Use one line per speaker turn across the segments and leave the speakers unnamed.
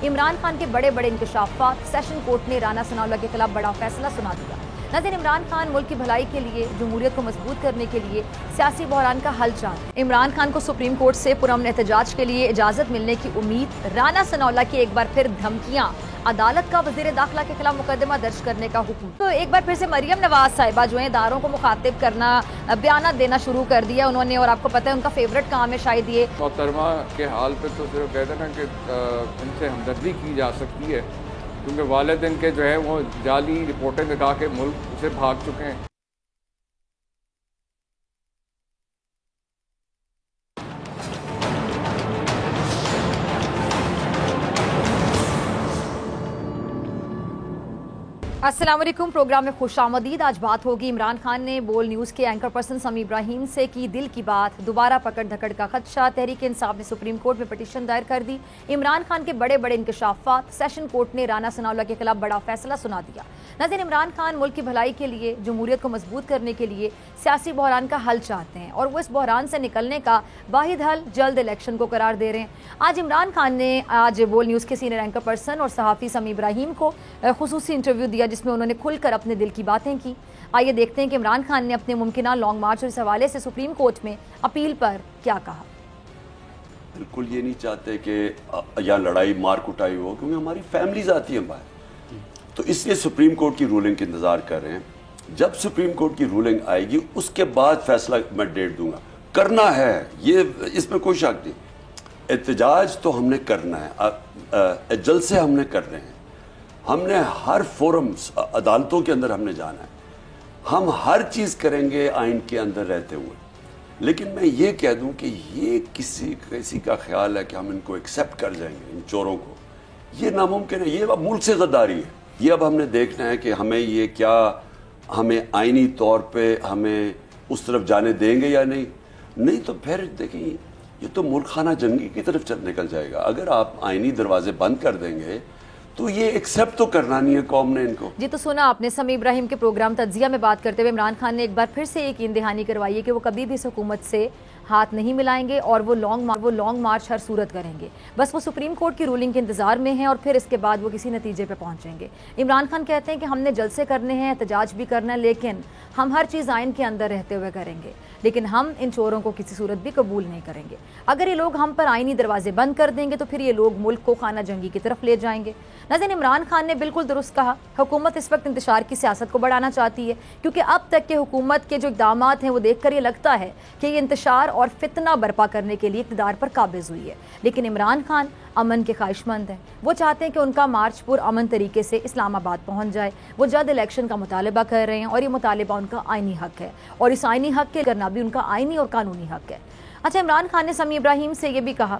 इमरान खान के बड़े बड़े इंकशाफात, सेशन कोर्ट ने राना सनाउल्लाह के खिलाफ बड़ा फैसला सुना दिया। नाज़रीन, इमरान खान मुल्क की भलाई के लिए, जमहूरियत को मजबूत करने के लिए सियासी बहरान का हल चाहते हैं। इमरान खान को सुप्रीम कोर्ट से पुरअमन एहतजाज के लिए इजाज़त मिलने की उम्मीद, राना सनाउल्लाह की एक बार फिर धमकियाँ, अदालत का वज़ीर दाखिला के खिलाफ मुकदमा दर्ज करने का हुक्म। तो एक बार फिर से मरियम नवाज साहिबा जो है इदारों को मुखातिब करना, बयान देना शुरू कर दिया उन्होंने, और आपको पता है उनका फेवरेट काम है शायद ये।
मोहतरमा के हाल पे तो सिर्फ कहते हैं ना कि इनसे हमदर्दी की जा सकती है, क्योंकि वालिदैन के जो है वो जाली रिपोर्टें दिखा के मुल्क से भाग चुके हैं।
अस्सलाम वालेकुम, प्रोग्राम में खुशामदीद। आज बात होगी, इमरान खान ने बोल न्यूज़ के एंकर पर्सन समी इब्राहिम से की दिल की बात, दोबारा पकड़ धकड़ का खदशा, तहरीक इंसाफ ने सुप्रीम कोर्ट में पटिशन दायर कर दी, इमरान खान के बड़े बड़े इंकशाफात, सेशन कोर्ट ने राना सनाउल्लाह के खिलाफ बड़ा फैसला सुना दिया। नाज़रीन, इमरान खान मुल्क की भलाई के लिए, जमहूरियत को मजबूत करने के लिए सियासी बहरान का हल चाहते हैं, और वो इस बहरान से निकलने का वाहिद हल जल्द इलेक्शन को करार दे रहे हैं। आज इमरान खान ने बोल न्यूज़ के सीनियर एंकर पर्सन और सहाफ़ी समी इब्राहिम को खुसूसी इंटरव्यू दिया, जिसमें उन्होंने खुलकर अपने दिल की बातें की। आइए देखते हैं कि इमरान खान ने अपने मुमकिना लॉन्ग मार्च और इस हवाले से सुप्रीम कोर्ट में अपील पर क्या कहा।
बिल्कुल ये नहीं चाहते कि यहाँ लड़ाई मार कुटाई हो, क्योंकि हमारी फैमिलीज आती हैं बाहर, तो इसलिए सुप्रीम कोर्ट की रूलिंग का इंतज़ार कर रहे हैं। जब सुप्रीम कोर्ट की रूलिंग आएगी उसके बाद फैसला मैं डेट दूंगा। करना है ये, इसमें कोई शक नहीं। एहतजाज तो हमने करना है, जल्द से हमने कर रहे हैं। हमने हर फोरम्स, अदालतों के अंदर हमने जाना है, हम हर चीज़ करेंगे आइन के अंदर रहते हुए। लेकिन मैं ये कह दूं कि ये किसी का ख्याल है कि हम इनको एक्सेप्ट कर जाएंगे, इन चोरों को, ये नामुमकिन है। ये अब मुल्क से गद्दारी है। ये अब हमने देखना है कि हमें ये क्या, हमें आइनी तौर पे हमें उस तरफ जाने देंगे या नहीं तो फिर देखिए ये तो मुल्क खाना जंगी की तरफ निकल जाएगा। अगर आप आइनी दरवाजे बंद कर देंगे तो ये एक्सेप्ट तो करना नहीं है कौम ने इनको।
जी, तो सुना आपने समी इब्राहिम के प्रोग्राम तज्जिया में बात करते हुए इमरान खान ने एक बार फिर से यकीन दहानी करवाई है कि वो कभी भी इस हुकूमत से हाथ नहीं मिलाएंगे और वो लॉन्ग मार्च हर सूरत करेंगे। बस वो सुप्रीम कोर्ट की रूलिंग के इंतजार में हैं और फिर इसके बाद वो किसी नतीजे पे पहुंचेंगे। इमरान खान कहते हैं कि हमने जलसे करने हैं, एहतजाज भी करना है, लेकिन हम हर चीज़ आइन के अंदर रहते हुए करेंगे, लेकिन हम इन चोरों को किसी सूरत भी कबूल नहीं करेंगे। अगर ये लोग हम पर आइनी दरवाजे बंद कर देंगे तो फिर ये लोग मुल्क को खाना जंगी की तरफ ले जाएंगे। नाज़रीन, इमरान खान ने बिल्कुल दुरुस्त कहा, हुकूमत इस वक्त इंतशार की सियासत को बढ़ाना चाहती है, क्योंकि अब तक के हुकूमत के जो इक़दाम हैं वो देख कर ये लगता है कि ये इंतशार और फितना बर्पा करने के लिए इक़्तिदार पर काबिज हुई है। लेकिन इमरान खान अमन के ख्वाहिशमंद हैं। वो चाहते हैं कि उनका मार्च पुरअमन तरीके से इस्लामाबाद पहुंच जाए। वो जल्द इलेक्शन का मुतालबा कर रहे हैं और ये मुतालबा उनका आइनी हक है, और इस आइनी हक के करना भी उनका आइनी और कानूनी हक है। अच्छा, इमरान खान ने समी इब्राहिम से ये भी कहा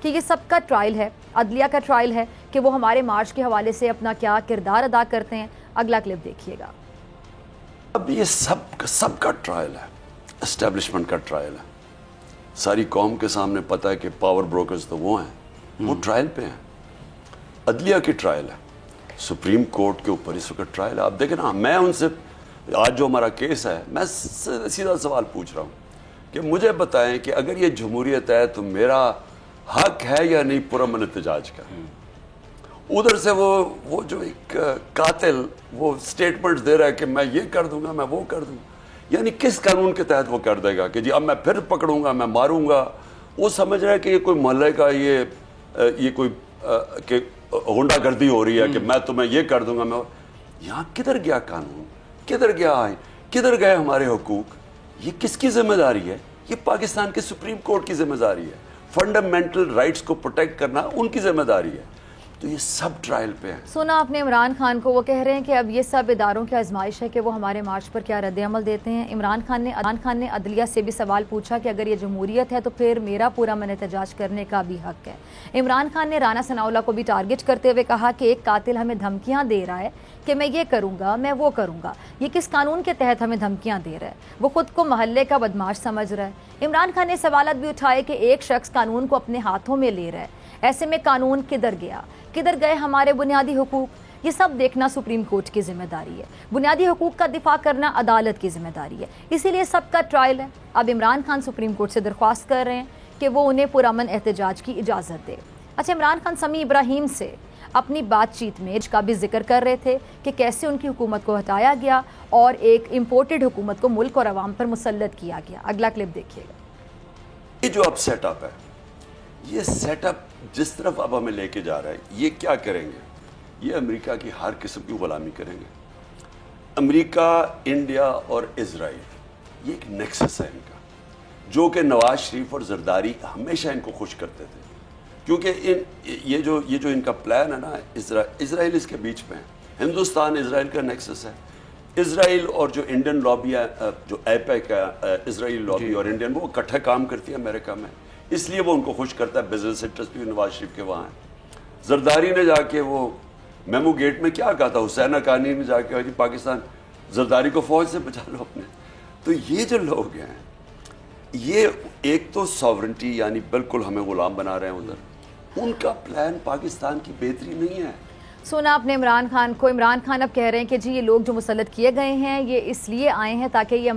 कि ये सबका ट्रायल है, अदलिया का ट्रायल है कि वो हमारे मार्च के हवाले से अपना क्या किरदार अदा करते हैं। अगला क्लिप देखिएगा।
अब ये सबका ट्रायल है, एस्टेब्लिशमेंट का ट्रायल है। सारी कौम के सामने पता है कि पावर ब्रोकर्स तो वो हैं, वो ट्रायल पे हैं। अदलिया की ट्रायल है, सुप्रीम कोर्ट के ऊपर इस वक्त ट्रायल है। आप देखें ना, मैं उनसे आज जो हमारा केस है, मैं सीधा सवाल पूछ रहा हूँ कि मुझे बताएं कि अगर ये जमहूरियत है तो मेरा हक है या नहीं पुरअमन एहतजाज का। उधर से वो जो एक कातिल वो स्टेटमेंट्स दे रहा है कि मैं ये कर दूंगा, मैं वो कर दूंगा। यानी किस कानून के तहत वो कर देगा कि जी अब मैं फिर पकड़ूंगा, मैं मारूंगा। वो समझ रहा है कि ये कोई मोहल्ले का ये कोई कि गुंडागर्दी हो रही है कि मैं तुम्हें ये कर दूंगा। मैं यहाँ किधर गया कानून, किधर गया आइन, किधर गए हमारे हुकूक? ये किसकी जिम्मेदारी है? ये पाकिस्तान के सुप्रीम कोर्ट की जिम्मेदारी है। फंडामेंटल राइट्स को प्रोटेक्ट करना उनकी जिम्मेदारी है। तो ये सब ट्रायल पे है।
सुना आपने इमरान खान को, वो कह रहे हैं कि अब ये सब इदारों की आजमाइश है कि वो हमारे मार्च पर क्या रद्द-ए-अमल देते हैं। इमरान खान ने अदलिया से भी सवाल पूछा कि अगर ये जमहूरियत है तो फिर मेरा पुरअमन एहतजाज करने का भी हक है। इमरान खान ने राना सनाउल्लाह को भी टारगेट करते हुए कहा कि एक कातिल हमें धमकियाँ दे रहा है कि मैं ये करूँगा, मैं वो करूँगा। ये किस कानून के तहत हमें धमकियाँ दे रहा है? वो खुद को महल्ले का बदमाश समझ रहा है। इमरान खान ने सवाल भी उठाए कि एक शख्स कानून को अपने हाथों में ले रहा है, ऐसे में कानून किधर गया, किधर गए हमारे बुनियादी हुकूक? ये सब देखना सुप्रीम कोर्ट की जिम्मेदारी है। बुनियादी हुकूक का दिफा करना अदालत की जिम्मेदारी है। इसीलिए सबका ट्रायल है। अब इमरान खान सुप्रीम कोर्ट से दरख्वास्त कर रहे हैं कि वो उन्हें पुरअमन एहतजाज की इजाज़त दे। अच्छा, इमरान खान समी इब्राहिम से अपनी बातचीत में का भी जिक्र कर रहे थे कि कैसे उनकी हुकूमत को हटाया गया और एक इम्पोर्टेड हुकूमत को मुल्क और अवाम पर मुसल्लत किया गया। अगला क्लिप देखिएगा।
ये जो अब सेटअप है, ये सेटअप जिस तरफ अब हमें लेके जा रहा है, ये क्या करेंगे? ये अमेरिका की हर किस्म की गुलामी करेंगे। अमेरिका, इंडिया और इजराइल, ये एक नेक्सस है इनका, जो कि नवाज शरीफ और जरदारी हमेशा इनको खुश करते थे, क्योंकि ये जो इनका प्लान है ना, इजराइल इसके बीच में है। हिंदुस्तान इजराइल का नेक्सस है। इजराइल और जो इंडियन लॉबी है, जो एपेक है, इजराइल लॉबी और इंडियन, वो इकट्ठे काम करती है अमेरिका में, इसलिए वो उनको खुश करता है। बिजनेस इंटरेस्ट भी नवाज शरीफ के वहाँ है। जरदारी ने जाके वो मेमो गेट में क्या कहा था, हुसैन हक्कानी ने जाके, पाकिस्तान जरदारी को फौज से बचा लो अपने। तो ये जो लोग हैं, ये एक तो सॉवरेंटी यानी बिल्कुल हमें गुलाम बना रहे हैं उधर। उनका प्लान पाकिस्तान की बेहतरी नहीं है।
सुना आपने इमरान खान को। इमरान खान अब कह रहे हैं कि जी ये लोग जो मुसल्लत किए गए हैं ये इसलिए आए हैं ताकि ये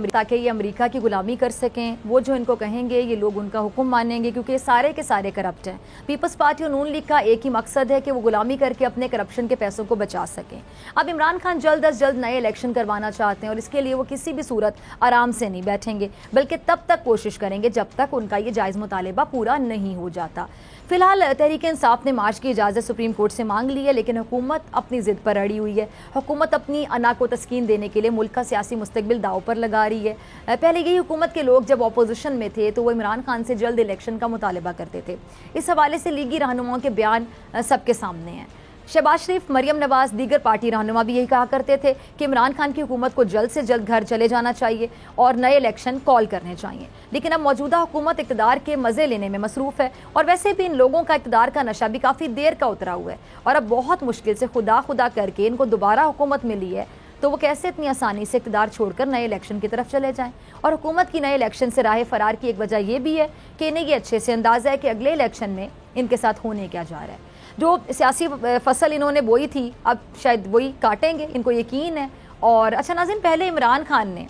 अमेरिका की गुलामी कर सकें। वो जो इनको कहेंगे ये लोग उनका हुक्म मानेंगे, क्योंकि ये सारे के सारे करप्ट हैं। पीपल्स पार्टी और नून लीग का एक ही मकसद है कि वो गुलामी करके अपने करप्शन के पैसों को बचा सकें। अब इमरान खान जल्द अज जल्द नए इलेक्शन करवाना चाहते हैं और इसके लिए वो किसी भी सूरत आराम से नहीं बैठेंगे, बल्कि तब तक कोशिश करेंगे जब तक उनका ये जायज़ मुतालिबा पूरा नहीं हो जाता। फिलहाल तहरीक इंसाफ ने मार्च की इजाज़त सुप्रीम कोर्ट से मांग ली है, लेकिन हुकूमत अपनी ज़िद पर अड़ी हुई है। हुकूमत अपनी अना को तस्कीन देने के लिए मुल्क का सियासी मुस्तकबिल दाव पर लगा रही है। पहले यही हुकूमत के लोग जब अपोजिशन में थे तो वो इमरान खान से जल्द इलेक्शन का मुतालबा करते थे। इस हवाले से लीगी रहनुमाओं के बयान सबके सामने हैं। शहबाज शरीफ, मरियम नवाज, दीगर पार्टी रहनुमा भी यही कहा करते थे कि इमरान खान की हुकूमत को जल्द से जल्द घर चले जाना चाहिए और नए इलेक्शन कॉल करने चाहिए। लेकिन अब मौजूदा हुकूमत इक़्तिदार के मज़े लेने में मसरूफ़ है और वैसे भी इन लोगों का इक़्तिदार का नशा भी काफ़ी देर का उतरा हुआ है और अब बहुत मुश्किल से खुदा करके इनको दोबारा हुकूमत मिली है, तो वो कैसे इतनी आसानी से इक़्तिदार छोड़कर नए इलेक्शन की तरफ चले जाएं। और हुकूमत की नए इलेक्शन से राह फरार की एक वजह यह भी है कि इन्हें ये अच्छे से अंदाज़ा है कि अगले इलेक्शन में इनके साथ होने क्या जा रहा है। जो सियासी फसल इन्होंने बोई थी अब शायद वही काटेंगे, इनको यकीन है। और अच्छा नाज़रीन, पहले इमरान खान ने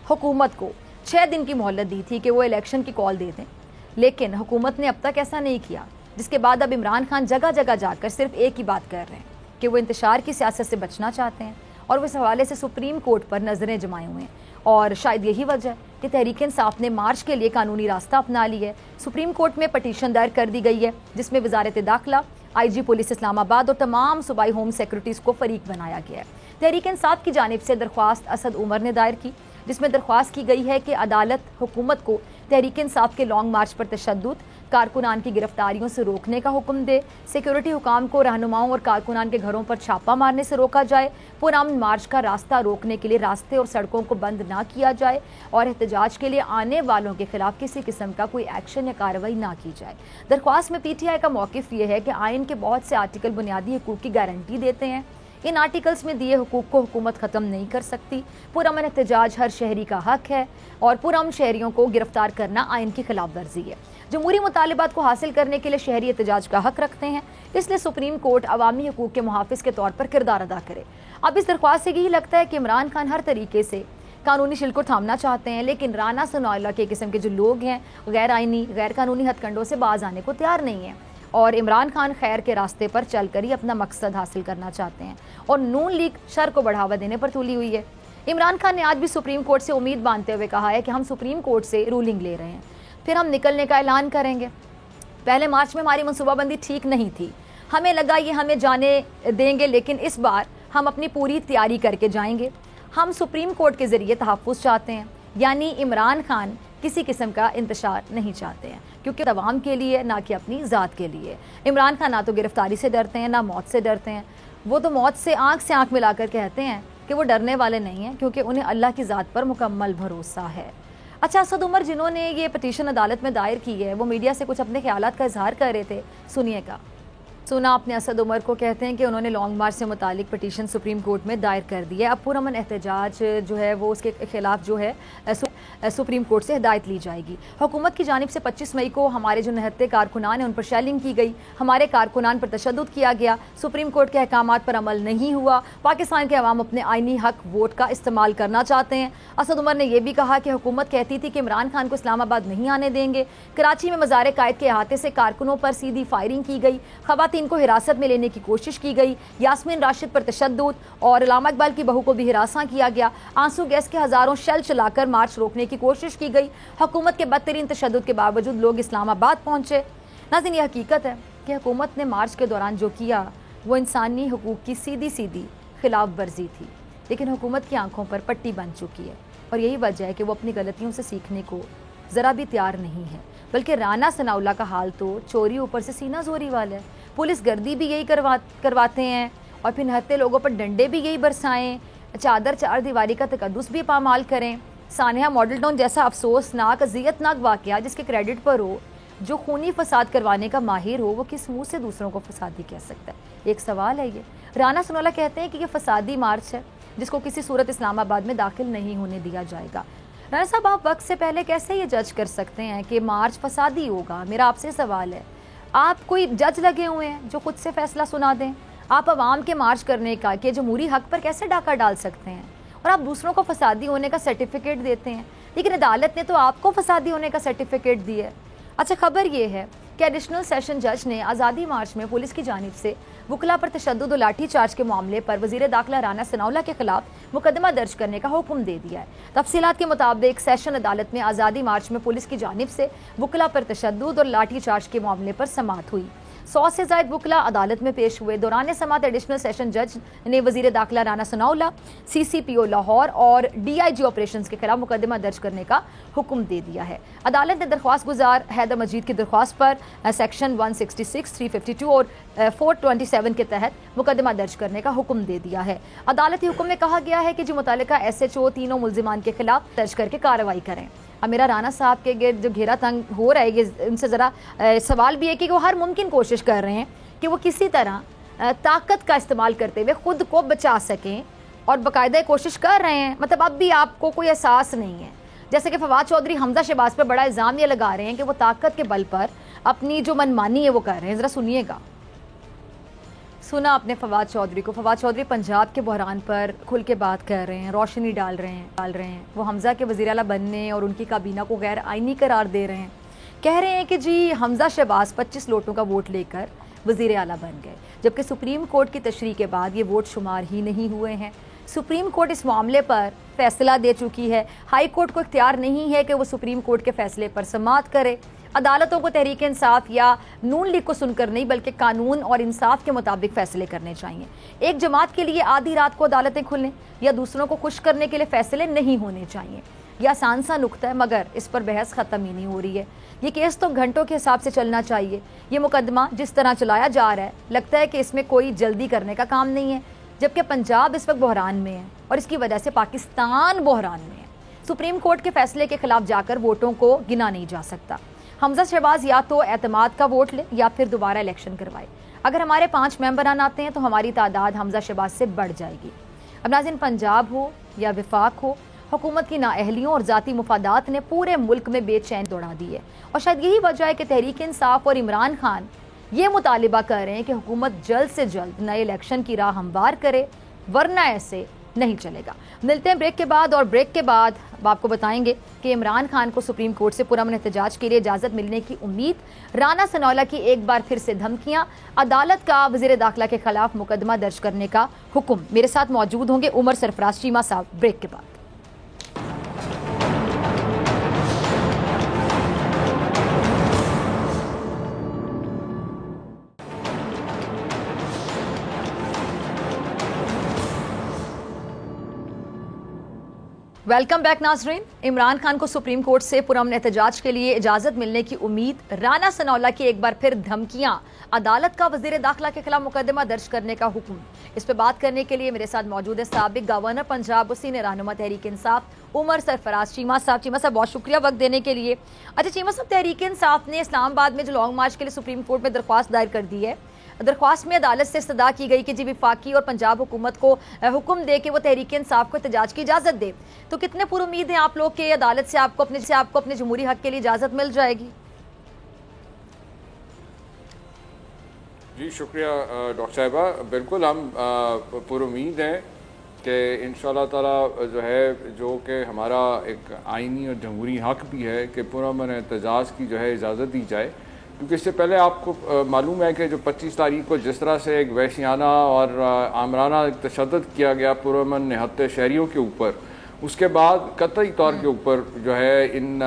हुकूमत को 6 दिन की मोहलत दी थी कि वो इलेक्शन की कॉल दे दें, लेकिन हुकूमत ने अब तक ऐसा नहीं किया, जिसके बाद अब इमरान खान जगह जगह जाकर सिर्फ एक ही बात कर रहे हैं कि वो इंतशार की सियासत से बचना चाहते हैं और वो इस हवाले से सुप्रीम कोर्ट पर नज़रें जमाए हुए हैं। और शायद यही वजह कि तहरीक इंसाफ ने मार्च के लिए कानूनी रास्ता अपना लिया है। सुप्रीम कोर्ट में पटिशन दायर कर दी गई है, जिसमें वजारत दाखिला, IG पुलिस इस्लामाबाद और तमाम सूबाई होम सेक्रेटरीज को फरीक बनाया गया है। तहरीक इंसाफ की जानिब से दरख्वास्त असद उमर ने दायर की, जिसमें दरख्वास्त की गई है कि अदालत हुकूमत को तहरीक इंसाफ के लॉन्ग मार्च पर तशद्दुद, कारकुनान की गिरफ्तारियों से रोकने का हुक्म दे, सिक्योरिटी हुकाम को रहनुमाओं और कारकुनान के घरों पर छापा मारने से रोका जाए, पुरअमन मार्च का रास्ता रोकने के लिए रास्ते और सड़कों को बंद ना किया जाए और एहतजाज के लिए आने वालों के खिलाफ किसी किस्म का कोई एक्शन या कार्रवाई ना की जाए। दरख्वास्त में PTI का मौक़िफ़ ये है कि आइन के बहुत से आर्टिकल बुनियादी हुकूक की गारंटी देते हैं। इन आर्टिकल्स में दिए हुकूक को हुकूमत ख़त्म नहीं कर सकती। पुरअमन एहतजाज हर शहरी का हक है और पुरअमन शहरियों को गिरफ्तार करना आइन की खिलाफ वर्जी है। जमहूरी मुतालिबात को हासिल करने के लिए शहरी एहतजाज का हक रखते हैं, इसलिए सुप्रीम कोर्ट अवामी हुकूक के मुहाफिज के तौर पर किरदार अदा करे। अब इस दरख्वास्त से यही लगता है कि इमरान खान हर तरीके से कानूनी शिल को थामना चाहते हैं, लेकिन राना सनाउल्लाह के किस्म के जो लोग हैं गैर आइनी गैर कानूनी हथकंडों से बाज आने को तैयार नहीं है और इमरान खान खैर के रास्ते पर चलकर ही अपना मकसद हासिल करना चाहते हैं और नून लीग शर को बढ़ावा देने पर तुली हुई है। इमरान खान ने आज भी सुप्रीम कोर्ट से उम्मीद बांधते हुए कहा है कि हम सुप्रीम कोर्ट से रूलिंग ले रहे हैं, फिर हम निकलने का ऐलान करेंगे। पहले मार्च में हमारी मनसूबाबंदी ठीक नहीं थी, हमें लगा ये हमें जाने देंगे, लेकिन इस बार हम अपनी पूरी तैयारी करके जाएंगे। हम सुप्रीम कोर्ट के ज़रिए तहफ़्फ़ुज़ चाहते हैं, यानी इमरान खान किसी किस्म का इंतशार नहीं चाहते हैं, क्योंकि अवाम के लिए ना कि अपनी ज़ात के लिए। इमरान खान ना तो गिरफ्तारी से डरते हैं ना मौत से डरते हैं। वो तो मौत से आँख मिलाकर कहते हैं कि वो डरने वाले नहीं हैं, क्योंकि उन्हें अल्लाह की ज़ात पर मुकम्मल भरोसा है। अच्छा, असद उमर जिन्होंने ये पटिशन अदालत में दायर की है, वो मीडिया से कुछ अपने ख्यालात का इजहार कर रहे थे, सुनिएगा। सुना आपने असद उमर को, कहते हैं कि उन्होंने लॉन्ग मार्च से मुतालिक पटिशन सुप्रीम कोर्ट में दायर कर दी है। अब पुरअमन एहतजाज जो है वो उसके खिलाफ जो है सुप्रीम कोर्ट से हिदायत ली जाएगी। हुकूमत की जानिब से 25 मई को हमारे जो निहत्ते कारकुनान हैं उन पर शेलिंग की गई, हमारे कारकुनान पर तशद्दुद किया गया, सुप्रीम कोर्ट के अहकामात पर अमल नहीं हुआ, पाकिस्तान के अवाम अपने आइनी हक वोट का इस्तेमाल करना चाहते हैं। असद उमर ने यह भी कहा कि हुकूमत कहती थी कि इमरान खान को इस्लामाबाद नहीं आने देंगे। कराची में मज़ार कायद के अहाते से कारकुनों पर सीधी फायरिंग की गई, खवातीन को हिरासत में लेने की कोशिश की गई, यास्मीन राशिद पर तशद्दुद और अलामा इकबाल की बहू को भी हिरासा किया गया, आंसू गैस के हज़ारों शेल चलाकर मार्च रोकने की कोशिश की गई। हुकूमत के बदतरीन तशद्दुद के बावजूद लोग इस्लामाबाद पहुंचे। नाज़रीन, ये हकीकत है कि हुकूमत ने मार्च के दौरान जो किया वो इंसानी हुकूक की सीधी सीधी खिलाफ वर्जी थी, लेकिन हुकूमत की आंखों पर पट्टी बन चुकी है और यही वजह है कि वो अपनी गलतियों से सीखने को ज़रा भी तैयार नहीं है। बल्कि राना सनाउल्लाह का हाल तो चोरी ऊपर से सीना जोरी वाला है। पुलिस गर्दी भी यही करवाते हैं और फिर निहत्ते लोगों पर डंडे भी यही बरसाएं, चादर चार दीवारी का तकद्दुस भी पामाल करें। सानिया मॉडल टाउन जैसा अफसोसनाक अज़ियतनाक वाक़या जिसके क्रेडिट पर हो, जो खूनी फसाद करवाने का माहिर हो, वो किस मुंह से दूसरों को फसादी कह सकता है? एक सवाल है ये। राना सनाउल्लाह कहते हैं कि ये फसादी मार्च है जिसको किसी सूरत इस्लामाबाद में दाखिल नहीं होने दिया जाएगा। राना साहब, आप वक्त से पहले कैसे ये जज कर सकते हैं कि मार्च फसादी होगा? मेरा आपसे सवाल है, आप कोई जज लगे हुए हैं जो खुद से फैसला सुना दें? आप अवाम के मार्च करने का कि जमहूरी हक पर कैसे डाका डाल सकते हैं? और आप दूसरों को फसादी होने का सर्टिफिकेट देते हैं, लेकिन अदालत ने तो आपको फसादी होने का सर्टिफिकेट दिया है। अच्छा, खबर ये है कि एडिशनल सेशन जज ने आज़ादी मार्च में पुलिस की जानिब से वकला पर तशद्दुद और लाठी चार्ज के मामले पर वज़ीर दाखिला राना सनाउल्लाह के खिलाफ मुकदमा दर्ज करने का हुक्म दे दिया है। तफसीलात के मुताबिक सेशन अदालत में आज़ादी मार्च में पुलिस की जानिब से वकला पर तशद्दुद और लाठी चार्ज के मामले पर समाअत हुई। 100 से ज़ायद वकला अदालत में पेश हुए। दौरान समाअत एडिशनल सेशन जज ने वज़ीर दाखिला राना सनाउल्लाह, CCPO लाहौर और DIG ऑपरेशंस के खिलाफ मुकदमा दर्ज करने का हुक्म दे दिया है। अदालत ने दरख्वास्त गुजार हैदर मजीद की दरख्वास्त पर सेक्शन 166, 352 और 427 के तहत मुकदमा दर्ज करने का हुक्म दे दिया है। अदालती हुक्म में कहा गया है कि जो मुतल्लिका SHO तीनों मुल्जिमान के खिलाफ दर्ज करके कार्रवाई करें। अब मेरा राना साहब के गिर्द जो घेरा तंग हो रहा है, ये उनसे ज़रा सवाल भी है कि वो हर मुमकिन कोशिश कर रहे हैं कि वो किसी तरह ताकत का इस्तेमाल करते हुए ख़ुद को बचा सकें और बाकायदा कोशिश कर रहे हैं। मतलब अब भी आपको कोई एहसास नहीं है, जैसे कि फवाद चौधरी हमजा शहबाज पर बड़ा इल्ज़ाम ये लगा रहे हैं कि वो ताकत के बल पर अपनी जो मनमानी है वो कर रहे हैं। ज़रा सुनिएगा। सुना आपने फवाद चौधरी को। फवाद चौधरी पंजाब के बहरान पर खुल के बात कर रहे हैं, रोशनी डाल रहे हैं। वो हमज़ा के वज़ीर आला बनने और उनकी काबीना को गैर आइनी करार दे रहे हैं। कह रहे हैं कि जी हमज़ा शहबाज 25 वोटों का वोट लेकर वज़ीर आला बन गए, जबकि सुप्रीम कोर्ट की तशरीह के बाद ये वोट शुमार ही नहीं हुए हैं। सुप्रीम कोर्ट इस मामले पर फैसला दे चुकी है। हाई कोर्ट को इख्तियार नहीं है कि वो सुप्रीम कोर्ट के फैसले पर समाअत करे। अदालतों को तहरीक इंसाफ या नून लीग को सुनकर नहीं, बल्कि कानून और इंसाफ के मुताबिक फैसले करने चाहिए। एक जमात के लिए आधी रात को अदालतें खुलने या दूसरों को खुश करने के लिए फैसले नहीं होने चाहिए। यह आसान सा नुक्ता है, मगर इस पर बहस ख़त्म ही नहीं हो रही है। ये केस तो घंटों के हिसाब से चलना चाहिए। ये मुकदमा जिस तरह चलाया जा रहा है, लगता है कि इसमें कोई जल्दी करने का काम नहीं है, जबकि पंजाब इस वक्त बहरान में है और इसकी वजह से पाकिस्तान बहरान में है। सुप्रीम कोर्ट के फैसले के खिलाफ जाकर वोटों को गिना नहीं जा सकता। हमज़ा शहबाज या तो एतमाद का वोट ले या फिर दोबारा इलेक्शन करवाए। अगर हमारे 5 मेंबरान आते हैं तो हमारी तादाद हमज़ा शहबाज से बढ़ जाएगी। अब नाज़रीन, पंजाब हो या विफाक हो, हुकूमत की नाअहलियों और ज़ाती मुफादात ने पूरे मुल्क में बेचैन दौड़ा दी है और शायद यही वजह है कि तहरीक इंसाफ और इमरान खान ये मुतालिबा कर रहे हैं कि हुकूमत जल्द से जल्द नए इलेक्शन की राह हमवार करे, वरना ऐसे नहीं चलेगा। मिलते हैं ब्रेक के बाद, और ब्रेक के बाद आपको बताएंगे कि इमरान खान को सुप्रीम कोर्ट से पुरअमन एहतजाज के लिए इजाज़त मिलने की उम्मीद, राना सनाउल्लाह की एक बार फिर से धमकियां, अदालत का वज़ीर दाखिला के खिलाफ मुकदमा दर्ज करने का हुक्म। मेरे साथ मौजूद होंगे उमर सरफराज चीमा साहब ब्रेक के बाद। वेलकम बैक नाजरीन। इमरान खान को सुप्रीम कोर्ट से पुरअमन एहतजाज के लिए इजाज़त मिलने की उम्मीद, राना सनाउल्लाह की एक बार फिर धमकियां, अदालत का वज़ीर दाखिला के खिलाफ मुकदमा दर्ज करने का हुक्म। इस पर बात करने के लिए मेरे साथ मौजूद है साबिक गवर्नर पंजाब, सीनियर रहनुमा तहरीक इंसाफ उमर सरफराज चीमा साहब। चीमा साहब, बहुत शुक्रिया वक्त देने के लिए। अच्छा चीमा साहब, तहरीक इंसाफ ने इस्लामाबाद में जो लॉन्ग मार्च के लिए सुप्रीम कोर्ट में दरख्वास्त दायर कर दी है, درخواست میں عدالت سے استدعا کی گئی کہ جی وفاقی اور پنجاب حکومت کو حکم دے کہ وہ تحریک انصاف کو احتجاج کی اجازت دے. تو کتنے پر امید ہیں آپ لوگ کہ عدالت سے آپ کو اپنے جمہوری حق کے لیے اجازت مل جائے گی؟
جی شکریہ ڈاکٹر صاحبہ. بالکل ہم پر امید ہیں کہ انشاءاللہ تعالی جو ہے جو کہ ہمارا ایک آئینی اور جمہوری حق بھی ہے کہ پرامن احتجاج کی جو ہے اجازت دی جائے، کیونکہ اس سے پہلے آپ کو معلوم ہے کہ جو 25 تاریخ کو جس طرح سے ایک وحشیانہ اور آمرانہ تشدد کیا گیا پرامن نہتے شہریوں کے اوپر، اس کے بعد قطعی طور کے اوپر جو ہے ان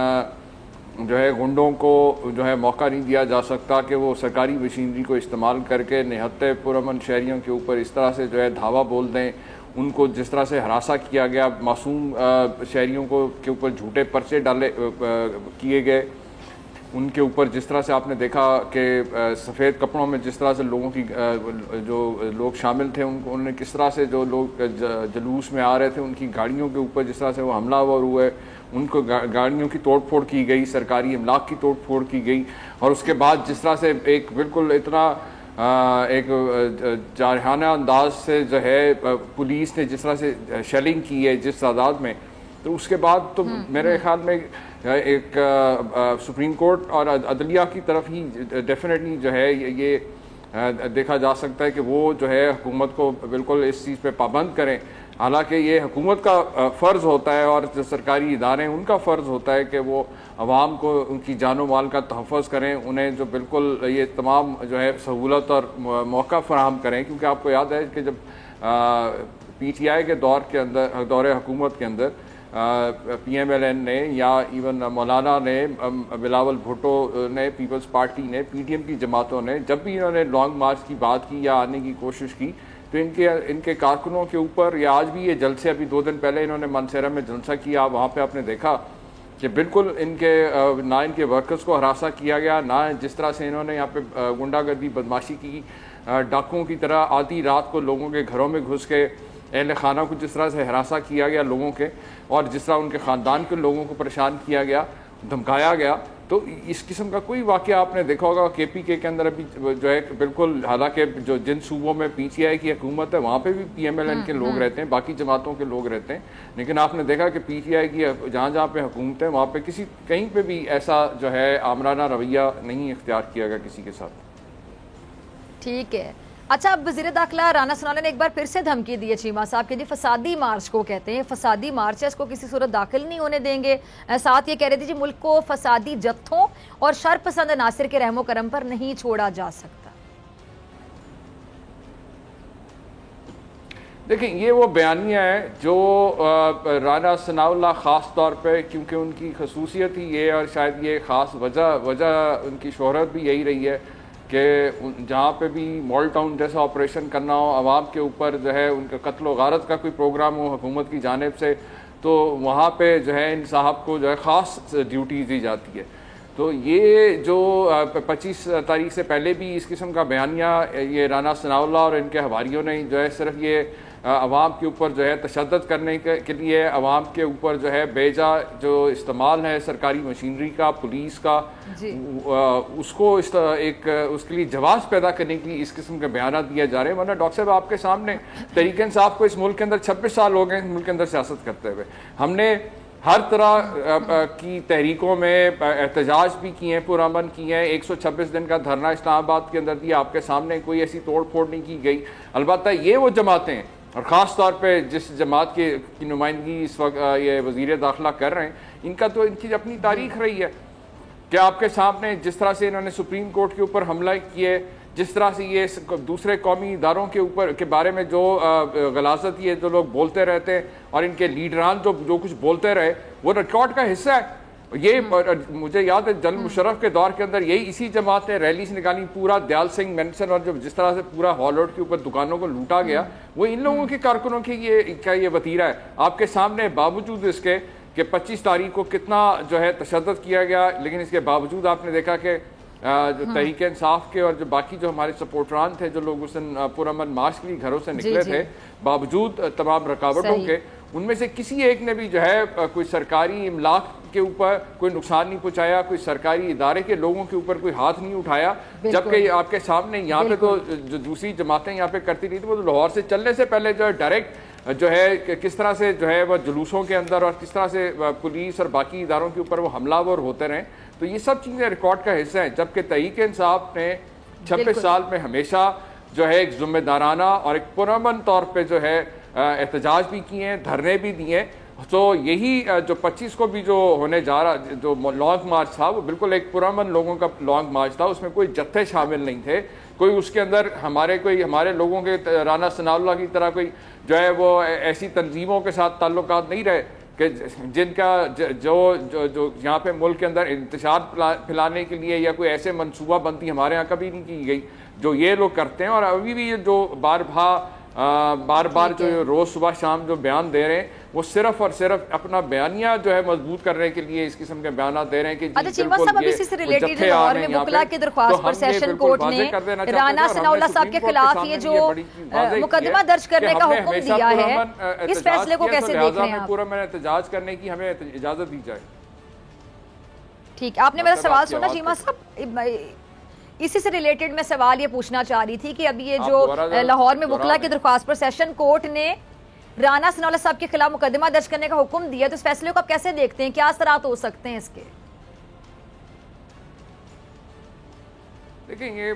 جو ہے گنڈوں کو جو ہے موقع نہیں دیا جا سکتا کہ وہ سرکاری مشینری کو استعمال کر کے نہتے پرامن شہریوں کے اوپر اس طرح سے جو ہے دھاوا بول دیں. ان کو جس طرح سے ہراساں کیا گیا، معصوم شہریوں کو کے اوپر جھوٹے پرچے کیے گئے، ان کے اوپر جس طرح سے آپ نے دیکھا کہ سفید کپڑوں میں جس طرح سے لوگوں کی جو لوگ شامل تھے انہوں نے کس طرح سے جو لوگ جلوس میں آ رہے تھے ان کی گاڑیوں کے اوپر جس طرح سے وہ حملہ آور ہوئے، ان کو گاڑیوں کی توڑ پھوڑ کی گئی، سرکاری املاک کی توڑ پھوڑ کی گئی، اور اس کے بعد جس طرح سے ایک بالکل اتنا ایک جارحانہ انداز سے جو ہے پولیس نے جس طرح سے شیلنگ کی ہے جس تعداد میں، تو اس کے بعد تو میرے خیال میں ایک سپریم کورٹ اور عدلیہ کی طرف ہی ڈیفینیٹلی جو ہے یہ دیکھا جا سکتا ہے کہ وہ جو ہے حکومت کو بالکل اس چیز پہ پابند کریں. حالانکہ یہ حکومت کا فرض ہوتا ہے اور جو سرکاری ادارے ہیں ان کا فرض ہوتا ہے کہ وہ عوام کو ان کی جان و مال کا تحفظ کریں، انہیں جو بالکل یہ تمام جو ہے سہولت اور موقع فراہم کریں. کیونکہ آپ کو یاد ہے کہ جب پی ٹی آئی کے دور حکومت کے اندر پی ایم ایل این نے یا ایون مولانا نے، بلاول بھٹو نے، پیپلز پارٹی نے، پی ٹی ایم کی جماعتوں نے جب بھی انہوں نے لانگ مارچ کی بات کی یا آنے کی کوشش کی تو ان کے کارکنوں کے اوپر، یا آج بھی یہ جلسے ابھی 2 دن پہلے انہوں نے مانسیرا میں جلسہ کیا، وہاں پہ آپ نے دیکھا کہ بالکل ان کے ورکرز کو ہراساں کیا گیا، نہ جس طرح سے انہوں نے یہاں پہ گنڈا گردی بدماشی کی، ڈاکوؤں کی طرح آدھی رات کو لوگوں کے گھروں میں گھس کے اہل خانہ کو جس طرح سے ہراساں کیا گیا لوگوں کے، اور جس طرح ان کے خاندان کے لوگوں کو پریشان کیا گیا، دھمکایا گیا. تو اس قسم کا کوئی واقعہ آپ نے دیکھا ہوگا کے پی کے اندر ابھی جو ہے بالکل، حالانکہ جو جن صوبوں میں پی ٹی آئی کی حکومت ہے وہاں پہ بھی پی ایم ایل این کے لوگ رہتے ہیں، باقی جماعتوں کے لوگ رہتے ہیں، لیکن آپ نے دیکھا کہ پی ٹی آئی کی جہاں پہ حکومت ہے وہاں پہ کہیں پہ بھی ایسا جو ہے آمرانہ رویہ نہیں اختیار کیا گیا کسی کے ساتھ.
ٹھیک ہے. اچھا، اب وزیر داخلہ رانا ثناءاللہ نے ایک بار پھر سے دھمکی دی ہے چیمہ صاحب کہ جی فسادی مارچ کو کہتے ہیں، فسادی مارچ ہے، اس کو کسی صورت داخل نہیں ہونے دیں گے. ساتھ یہ کہہ رہے تھے جی ملک کو فسادی جتھوں اور شر پسند عناصر کے رحم و کرم پر نہیں چھوڑا جا سکتا.
دیکھیں یہ وہ بیانیہ ہے جو رانا ثناءاللہ خاص طور پہ، کیونکہ ان کی خصوصیت ہی یہ، اور شاید یہ خاص وجہ ان کی شہرت بھی یہی رہی ہے کہ جہاں پہ بھی مال ٹاؤن جیسا آپریشن کرنا ہو، عوام کے اوپر جو ہے ان کا قتل و غارت کا کوئی پروگرام ہو حکومت کی جانب سے، تو وہاں پہ جو ہے ان صاحب کو جو ہے خاص ڈیوٹی دی جاتی ہے. تو یہ جو 25 تاریخ سے پہلے بھی اس قسم کا بیانیہ یہ رانا ثناءاللہ اور ان کے حواریوں نے جو ہے صرف یہ عوام کے اوپر جو ہے تشدد کرنے کے لیے، عوام کے اوپر جو ہے بیجا جو استعمال ہے سرکاری مشینری کا، پولیس کا، اس کو اس کے لیے جواز پیدا کرنے کے لیے اس قسم کے بیانات دیے جا رہے ہیں. ورنہ ڈاکٹر صاحب آپ کے سامنے تحریک انصاف کو اس ملک کے اندر 26 سال ہو گئے اس ملک کے اندر سیاست کرتے ہوئے. ہم نے ہر طرح کی تحریکوں میں احتجاج بھی کیے ہیں، پرامن کیے ہیں. 126 دن کا دھرنا اسلام آباد کے اندر دیا، آپ کے سامنے کوئی ایسی توڑ پھوڑ نہیں کی گئی. البتہ یہ وہ جماعتیں ہیں، اور خاص طور پہ جس جماعت کی نمائندگی اس وقت یہ وزیر داخلہ کر رہے ہیں، ان کا تو ان کی اپنی تاریخ رہی ہے کہ آپ کے سامنے جس طرح سے انہوں نے سپریم کورٹ کے اوپر حملہ کیے، جس طرح سے یہ دوسرے قومی اداروں کے اوپر کے بارے میں جو غلاظت یہ جو لوگ بولتے رہتے ہیں، اور ان کے لیڈران جو کچھ بولتے رہے وہ ریکارڈ کا حصہ ہے. یہ مجھے یاد ہے جنرل مشرف کے دور کے اندر یہی اسی جماعت نے ریلیز نکالی، پورا دیال سنگھ مینسن اور جس طرح سے پورا ہال روڈ کے اوپر دکانوں کو لوٹا گیا، وہ ان لوگوں کے کارکنوں کی یہ وتیرہ ہے. آپ کے سامنے باوجود اس کے کہ 25 تاریخ کو کتنا جو ہے تشدد کیا گیا، لیکن اس کے باوجود آپ نے دیکھا کہ جو تحریک انصاف کے اور جو باقی جو ہمارے سپورٹران تھے، جو لوگ اس دن پرامن مارچ کے لیے گھروں سے نکلے تھے، باوجود تمام رکاوٹوں کے ان میں سے کسی ایک نے بھی جو ہے کوئی سرکاری املاک के ऊपर कोई नुकसान नहीं पहुंचाया, कोई सरकारी इदारे के लोगों के ऊपर कोई हाथ नहीं उठाया, जबकि आपके सामने यहाँ पे तो जो दूसरी जमातें यहाँ पे करती रही थी वो तो लाहौर से चलने से पहले जो है डायरेक्ट जो है किस तरह से जो है वह जुलूसों के अंदर और किस तरह से पुलिस और बाकी इदारों के ऊपर वो हमलावर होते रहे। तो ये सब चीज़ें रिकॉर्ड का हिस्सा हैं, जबकि तहरीक-ए-इंसाफ ने 26 साल में हमेशा जो है एक जिम्मेदाराना और एक पुरअमन तौर पे जो है एहतजाज भी किए हैं, धरने भी दिए। तो यही जो 25 को भी जो होने जा रहा जो लॉन्ग मार्च था वो बिल्कुल एक पुरअमन लोगों का लॉन्ग मार्च था, उसमें कोई जत्थे शामिल नहीं थे, कोई उसके अंदर हमारे लोगों के राना सनाउल्लाह की तरह कोई जो है वो ऐसी तंजीमों के साथ ताल्लुकात नहीं रहे कि जिनका जो जो जो यहाँ पे मुल्क के अंदर इंतशार फैलाने के लिए या कोई ऐसे मनसूबा बंदी हमारे यहाँ कभी नहीं की गई जो ये लोग करते हैं। और अभी भी जो बार बार जो रोज़ सुबह शाम जो बयान दे रहे हैं वो सिर्फ और सिर्फ अपना बयानिया जो है मजबूत करने के लिए इस किस्म के बयान दे रहे हैं कि
अच्छा चीमा साहब, अब इसी से रिलेटेड लाहौर में मुकला की दरख्वास्त पर सेशन कोर्ट ने राना सनाउल्लाह साहब के खिलाफ ये जो मुकदमा दर्ज करने का हुक्म दिया है, इस फैसले को कैसे देख रहे हैं आप?
पूरा मैंने एहतजाज करने की हमें इजाजत दी जाए।
ठीक, आपने मेरा सवाल सुना चीमा साहब? इसी से रिलेटेड मैं सवाल ये पूछना चाह रही थी कि अभी ये जो लाहौर में मुकला की दरख्वास्त पर सेशन कोर्ट ने राना सनाउल्लाह साहब के खिलाफ मुकदमा दर्ज करने का हुक्म दिया, तो इस फैसले को आप कैसे देखते हैं, क्या असरात हो सकते हैं इसके?
देखिए, ये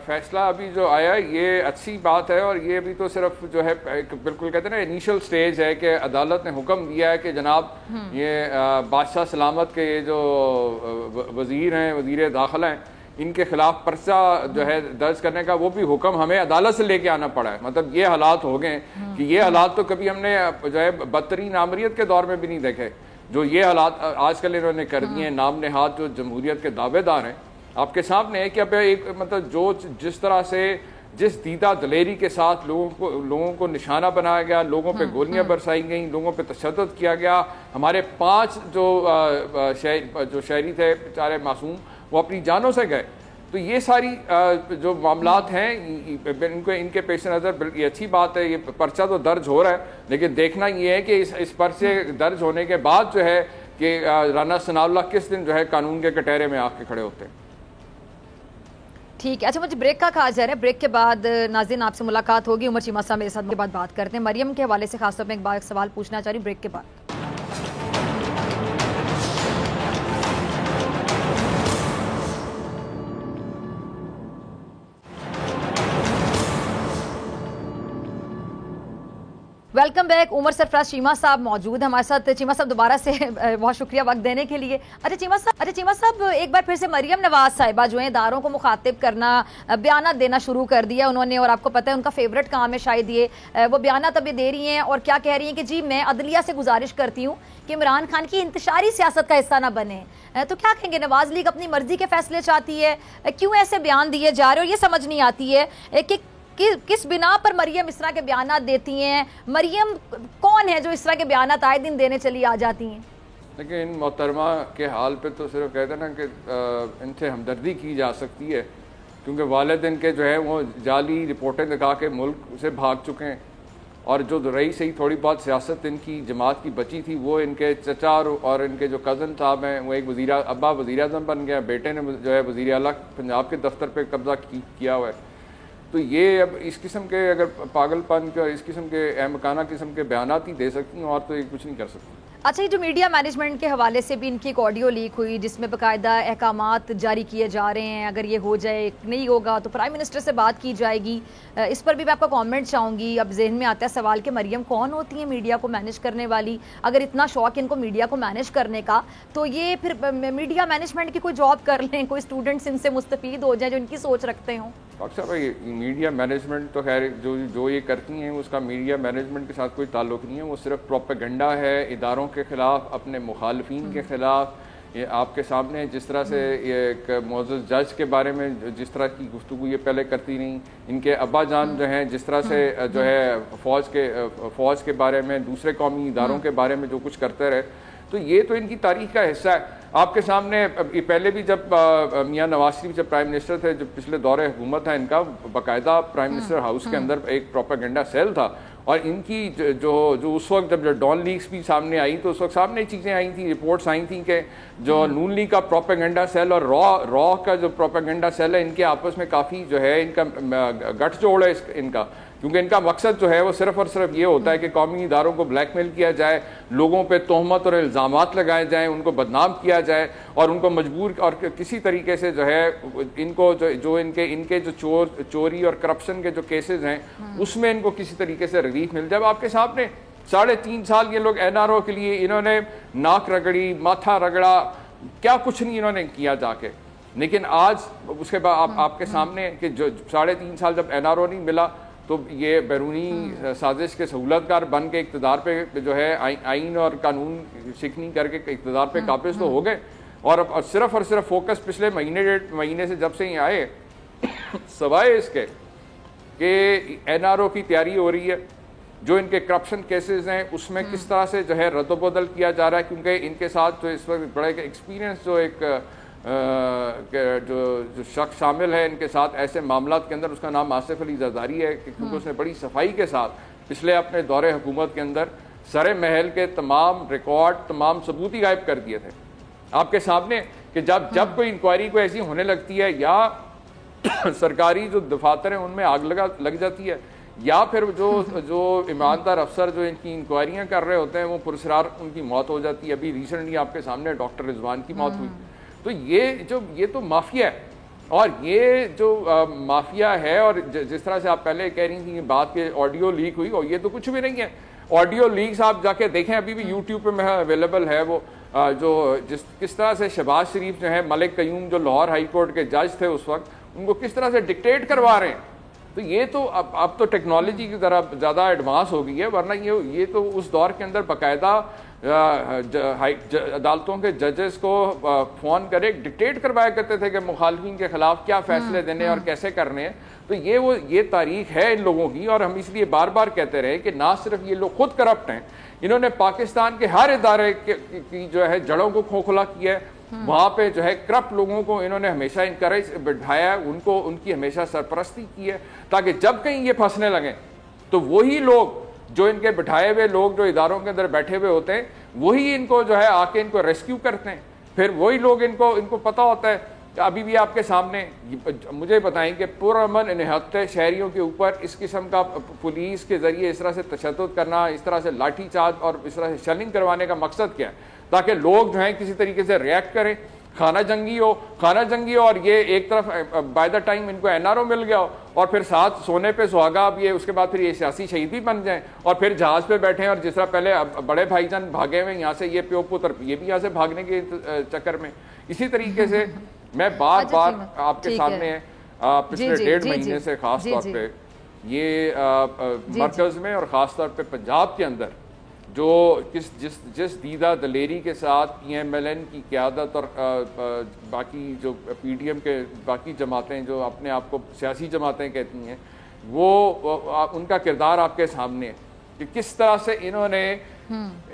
फैसला अभी जो आया ये अच्छी बात है और ये अभी तो सिर्फ जो है बिल्कुल कहते हैं ना इनिशियल स्टेज है कि अदालत ने हुक्म दिया है कि जनाब ये बादशाह सलामत के ये जो वजीर हैं, वजीर दाखिला हैं, इनके खिलाफ पर्चा जो है दर्ज करने का वो भी हुक्म हमें अदालत से लेके आना पड़ा है। मतलब ये हालात हो गए कि ये हालात तो कभी हमने जो है बदतरीन आमरीत के दौर में भी नहीं देखे, जो ये हालात आजकल इन्होंने कर दिए हैं। नाम नेहाद जो जमहूरियत के दावेदार हैं आपके सामने है कि अब एक मतलब जो जिस तरह से जिस दीदा दलेरी के साथ लोगों को निशाना बनाया गया, लोगों पे गोलियां बरसाई गई, लोगों पे तशद्दुद किया गया। हमारे 5 जो शहरी थे बेचारे मासूम, वो अपनी जानों से गए। तो ये सारी जो मामलात हैं इनके पेश नज़र ये अच्छी बात है, ये पर्चा तो दर्ज हो रहा है, लेकिन देखना ये है कि इस पर्चे दर्ज होने के बाद जो है कि राना सनाउल्लाह किस दिन जो है कानून के कटहरे में आके खड़े होते हैं।
ठीक है, अच्छा मुझे ब्रेक का कहा जा रहा है, ब्रेक के बाद नाज़रीन आपसे मुलाकात होगी। उमर चीमा साहब मेरे साथ के बाद बात करते हैं। मरियम के हवाले से खासतौर पर एक बार सवाल पूछना चाह रही हूँ ब्रेक के बाद। Welcome back. उमर सरफराज चीमा साहब मौजूद हमारे साथ। चीमा साहब दोबारा से बहुत शुक्रिया वक्त देने के लिए। अच्छा चीमा साहब एक बार फिर से मरियम नवाज साहिबा जो है इदारों को मुखातिब करना, बयान देना शुरू कर दिया उन्होंने, और आपको पता है उनका फेवरेट काम है शायद ये, वो बयान अभी दे रही हैं और क्या कह रही हैं कि जी मैं अदलिया से गुजारिश करती हूँ कि इमरान खान की इंतशारी सियासत का हिस्सा ना बने। तो क्या कहेंगे, नवाज लीग अपनी मर्जी के फैसले चाहती है, क्यों ऐसे बयान दिए जा रहे हैं? और ये समझ नहीं आती है कि किस बिना पर मरियम इस तरह के बयानात देती हैं। मरियम कौन है जो इस तरह के बयानात आए दिन देने चली आ जाती हैं?
लेकिन इन मोहतरमा के हाल पे तो सिर्फ कहते हैं ना कि इनसे हमदर्दी की जा सकती है, क्योंकि वालिद इनके जो है वो जाली रिपोर्टें दिखा के मुल्क से भाग चुके हैं, और जो रही सही थोड़ी बहुत सियासत इनकी जमात की बची थी वो इनके चचा और इनके जो कज़न साहब हैं वो एक अब्बा वज़ीर आज़म बन गया, बेटे ने जो है वज़ीर आला पंजाब के दफ्तर पे कब्जा किया हुआ है। तो ये अब इस किस्म के अगर पागलपन के और इस किस्म के अहमकाना किस्म के बयानात ही दे सकती हैं, और तो ये कुछ नहीं कर सकती।
अच्छा, ये जो मीडिया मैनेजमेंट के हवाले से भी इनकी एक ऑडियो लीक हुई जिसमें बाकायदा अहकामात जारी किए जा रहे हैं, अगर ये हो जाए नहीं होगा तो प्राइम मिनिस्टर से बात की जाएगी, इस पर भी मैं आपका कमेंट चाहूँगी। अब जहन में आता है सवाल कि मरियम कौन होती है मीडिया को मैनेज करने वाली? अगर इतना शौक इनको मीडिया को मैनेज करने का तो ये फिर मीडिया मैनेजमेंट की कोई जॉब कर लें, कोई स्टूडेंट्स इनसे मुस्तफीद हो जाए जो इनकी सोच रखते हों।
डॉक्टर साहब, ये मीडिया मैनेजमेंट तो खैर जो ये करती हैं उसका मीडिया मैनेजमेंट के साथ कोई ताल्लुक नहीं है, वो सिर्फ प्रोपेगेंडा है इदारों के ख़िलाफ़, अपने मुखालफिन के ख़िलाफ़। ये आपके सामने जिस तरह से ये एक मोअज़्ज़ज़ जज के बारे में जिस तरह की गुफ्तगू ये पहले करती रहीं, इनके अब्बा जान जो हैं जिस तरह से जो है फ़ौज के बारे में, दूसरे कौमी इदारों के बारे में जो कुछ करते रहे, तो ये तो इनकी तारीख का हिस्सा है। आपके सामने पहले भी जब मियां नवाज शरीफ जब प्राइम मिनिस्टर थे, जो पिछले दौरे हुकूमत है इनका, बाकायदा प्राइम मिनिस्टर हाउस के अंदर एक प्रोपेगेंडा सेल था, اور ان کی جو اس وقت جب ڈان لیگس بھی سامنے آئی تو اس وقت سامنے چیزیں آئی تھیں، رپورٹس آئی تھیں کہ جو نون لیگ کا پروپیگنڈا سیل اور را کا جو پروپیگنڈا سیل ہے ان کے آپس میں کافی جو ہے ان کا گٹھ جوڑ ہے ان کا، کیونکہ ان کا مقصد جو ہے وہ صرف اور صرف یہ ہوتا ہے کہ قومی اداروں کو بلیک میل کیا جائے، لوگوں پہ تہمت اور الزامات لگائے جائیں، ان کو بدنام کیا جائے اور ان کو مجبور اور کسی طریقے سے جو ہے ان کو جو ان کے جو چوری اور کرپشن کے جو کیسز ہیں اس میں ان کو کسی طریقے سے ریلیف مل جائے۔ آپ کے سامنے 3.5 سال یہ لوگ NRO کے لیے انہوں نے ناک رگڑی، ماتھا رگڑا، کیا کچھ نہیں انہوں نے کیا جا کے، لیکن آج اس کے بعد آپ کے سامنے کہ جو 3.5 سال جب NRO نہیں ملا تو یہ بیرونی سازش کے سہولت کار بن کے اقتدار پہ جو ہے آئین اور قانون شکنی کر کے اقتدار پہ قابض تو ہو گئے، اور اب صرف اور صرف فوکس پچھلے 1.5 مہینے سے جب سے یہ آئے سوائے اس کے کہ NRO کی تیاری ہو رہی ہے، جو ان کے کرپشن کیسز ہیں اس میں کس طرح سے جو ہے رد و بدل کیا جا رہا ہے، کیونکہ ان کے ساتھ جو اس وقت بڑے ایکسپیرینس جو ایک جو شخص شامل ہے ان کے ساتھ ایسے معاملات کے اندر، اس کا نام آصف علی زرداری ہے، کیونکہ اس نے بڑی صفائی کے ساتھ پچھلے اپنے دور حکومت کے اندر سر محل کے تمام ریکارڈ، تمام ثبوت ہی غائب کر دیے تھے آپ کے سامنے، کہ جب کوئی انکوائری کو ایسی ہونے لگتی ہے یا سرکاری جو دفاتر ہیں ان میں آگ لگ جاتی ہے، یا پھر جو ایماندار افسر جو ان کی انکوائریاں کر رہے ہوتے ہیں وہ پرسرار ان کی موت ہو جاتی ہے۔ ابھی ریسنٹلی آپ کے سامنے ڈاکٹر رضوان کی موت ہوئی۔ تو یہ تو مافیا ہے، اور یہ جو مافیا ہے، اور جس طرح سے آپ پہلے کہہ رہی تھیں بات کہ آڈیو لیک ہوئی، اور یہ تو کچھ بھی نہیں ہے۔ آڈیو لیکس آپ جا کے دیکھیں، ابھی بھی یوٹیوب پہ میں اویلیبل ہے، وہ جو کس طرح سے شہباز شریف جو ہے ملک قیوم جو لاہور ہائی کورٹ کے جج تھے اس وقت، ان کو کس طرح سے ڈکٹیٹ کروا رہے ہیں۔ تو یہ تو اب تو ٹیکنالوجی کی طرح زیادہ ایڈوانس ہو گئی ہے، ورنہ یہ تو اس دور کے اندر باقاعدہ عدالتوں کے ججز کو فون کرے ڈکٹیٹ کروایا کرتے تھے کہ مخالفین کے خلاف کیا فیصلے دینے اور کیسے کرنے ہیں۔ تو یہ تاریخ ہے ان لوگوں کی، اور ہم اس لیے بار بار کہتے رہے کہ نہ صرف یہ لوگ خود کرپٹ ہیں، انہوں نے پاکستان کے ہر ادارے کی جو ہے جڑوں کو کھوکھلا کیا ہے، وہاں پہ جو ہے کرپٹ لوگوں کو انہوں نے ہمیشہ انکریج بٹھایا ہے، ان کی ہمیشہ سرپرستی کی ہے، تاکہ جب کہیں یہ پھنسنے لگیں تو وہی لوگ جو ان کے بٹھائے ہوئے لوگ جو اداروں کے اندر بیٹھے ہوئے ہوتے ہیں وہی ان کو جو ہے آ کے ان کو ریسکیو کرتے ہیں۔ پھر وہی لوگ ان کو پتہ ہوتا ہے کہ ابھی بھی آپ کے سامنے مجھے بتائیں کہ پرامن نہتے شہریوں کے اوپر اس قسم کا پولیس کے ذریعے اس طرح سے تشدد کرنا، اس طرح سے لاٹھی چارج اور اس طرح سے شیلنگ کروانے کا مقصد کیا ہے؟ تاکہ لوگ جو ہیں کسی طریقے سے ریئیکٹ کریں، خانہ جنگی ہو، اور یہ ایک طرف بائی دا ٹائم ان کو NRO مل گیا ہو، اور پھر ساتھ سونے پہ سہاگا، اب یہ اس کے بعد پھر یہ سیاسی شہید بھی بن جائیں، اور پھر جہاز پہ بیٹھیں، اور جس طرح پہلے بڑے بھائی جان بھاگے ہوئے یہاں سے، یہ پیو پتر یہ بھی یہاں سے بھاگنے کے چکر میں۔ اسی طریقے سے میں بار بار آپ کے سامنے پچھلے 1.5 مہینے سے خاص طور پہ یہ مرکز میں اور خاص طور پہ پنجاب کے اندر جو جس دیدہ دلیری کے ساتھ PMLN کی قیادت اور باقی جو PDM کے باقی جماعتیں جو اپنے آپ کو سیاسی جماعتیں کہتی ہیں، وہ ان کا کردار آپ کے سامنے ہے کہ کس طرح سے انہوں نے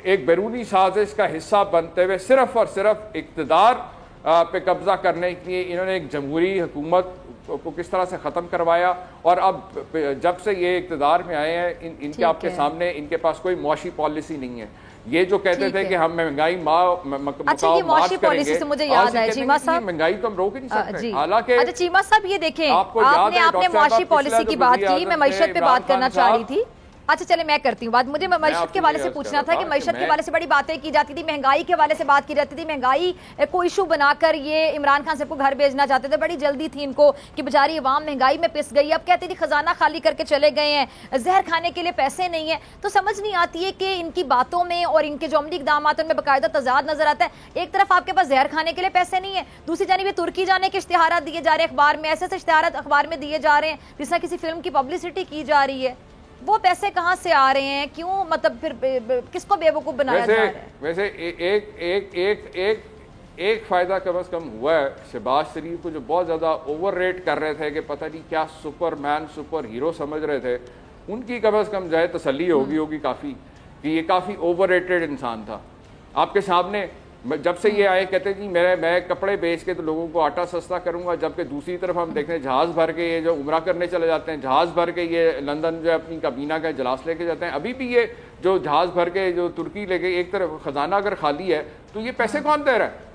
ایک بیرونی سازش کا حصہ بنتے ہوئے صرف اور صرف اقتدار پہ قبضہ کرنے کے لیے انہوں نے ایک جمہوری حکومت کو کس طرح سے ختم کروایا، اور اب جب سے یہ اقتدار میں آئے ہیں ان کے آپ کے سامنے ان کے پاس کوئی معاشی پالیسی نہیں ہے۔ یہ جو کہتے تھے کہ ہم مہنگائی مارچ کریں گے، مہنگائی تو ہم روک ہی نہیں سکتے، حالانکہ
اچھا چیمہ صاحب یہ دیکھیں آپ نے معاشی پالیسی کی بات کی، میں معیشت پہ بات کرنا چاہ رہی تھی۔ اچھا چلے میں کرتی ہوں بات، مجھے معیشت کے حوالے سے پوچھنا تھا کہ معیشت کے حوالے سے بڑی باتیں کی جاتی تھی، مہنگائی کے حوالے سے بات کی جاتی تھی، مہنگائی کو ایشو بنا کر یہ عمران خان صاحب کو گھر بھیجنا چاہتے تھے، بڑی جلدی تھی ان کو کہ بیچاری عوام مہنگائی میں پس گئی، اب کہتے تھے خزانہ خالی کر کے چلے گئے ہیں، زہر کھانے کے لیے پیسے نہیں ہیں۔ تو سمجھ نہیں آتی ہے کہ ان کی باتوں میں اور ان کے جو عملی اقدامات ان میں باقاعدہ تضاد نظر آتا ہے۔ ایک طرف آپ کے پاس زہر کھانے کے لیے پیسے نہیں ہیں، دوسری جانب یہ ترکی جانے کے اشتہارات دیے جا رہے ہیں اخبار میں، ایسے اشتہارات اخبار میں دیے جا رہے ہیں جس طرح کسی فلم کی پبلسٹی کی جا رہی ہے۔ وہ پیسے کہاں سے آ رہے ہیں؟ کیوں مطلب پھر کس کو بیوقوف بنایا جا رہا ہے؟
ویسے ایک فائدہ کم از کم ہوا ہے شہباز شریف کو، جو بہت زیادہ اوور ریٹ کر رہے تھے کہ پتہ نہیں کیا سپر مین سپر ہیرو سمجھ رہے تھے، ان کی کم از کم تسلی ہوگی کافی کہ یہ کافی اوور ریٹڈ انسان تھا۔ آپ کے سامنے جب سے یہ آئے کہتے ہیں جی میں کپڑے بیچ کے تو لوگوں کو آٹا سستا کروں گا، جبکہ دوسری طرف ہم دیکھتے ہیں جہاز بھر کے یہ جو عمرہ کرنے چلے جاتے ہیں، جہاز بھر کے یہ لندن جو ہے اپنی کابینہ کا اجلاس لے کے جاتے ہیں. ابھی بھی یہ جو جہاز بھر کے جو ترکی لے کے، ایک طرف خزانہ اگر خالی ہے تو یہ پیسے کون دے رہا ہے؟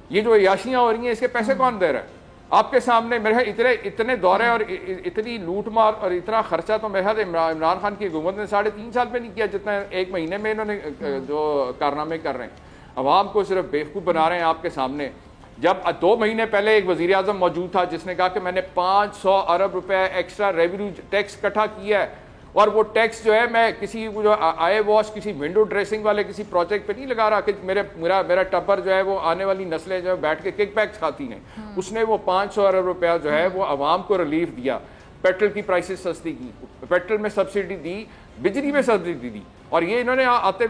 یہ جو عیاشیاں ہو رہی ہیں اس کے پیسے کون دے رہا ہے؟ آپ کے سامنے میرے اتنے دورے اور اتنی لوٹ مار اور اتنا خرچہ تو میرے خیال عمران خان کی حکومت نے 3.5 سال پہ نہیں کیا جتنا 1 مہینے میں انہوں نے جو کارنامے کر رہے ہیں. عوام کو صرف بیوقوف بنا رہے ہیں آپ کے سامنے. جب 2 مہینے پہلے ایک وزیر اعظم موجود تھا جس نے کہا کہ میں نے 500 ارب روپے ایکسٹرا ریونیو ٹیکس اکٹھا کیا ہے، اور وہ ٹیکس جو ہے میں کسی جو آئے واش، کسی ونڈو ڈریسنگ والے کسی پروجیکٹ پہ نہیں لگا رہا کہ میرا ٹبر جو ہے وہ آنے والی نسلیں جو ہے بیٹھ کے کک بیکس کھاتی ہیں. اس نے وہ 500 ارب روپیہ جو ہے وہ عوام کو ریلیف دیا. پیٹرول کی پرائسز سستی کی، پیٹرول میں سبسڈی دی، بجلی میں سبسڈی دی. اور یہ انہوں نے آتے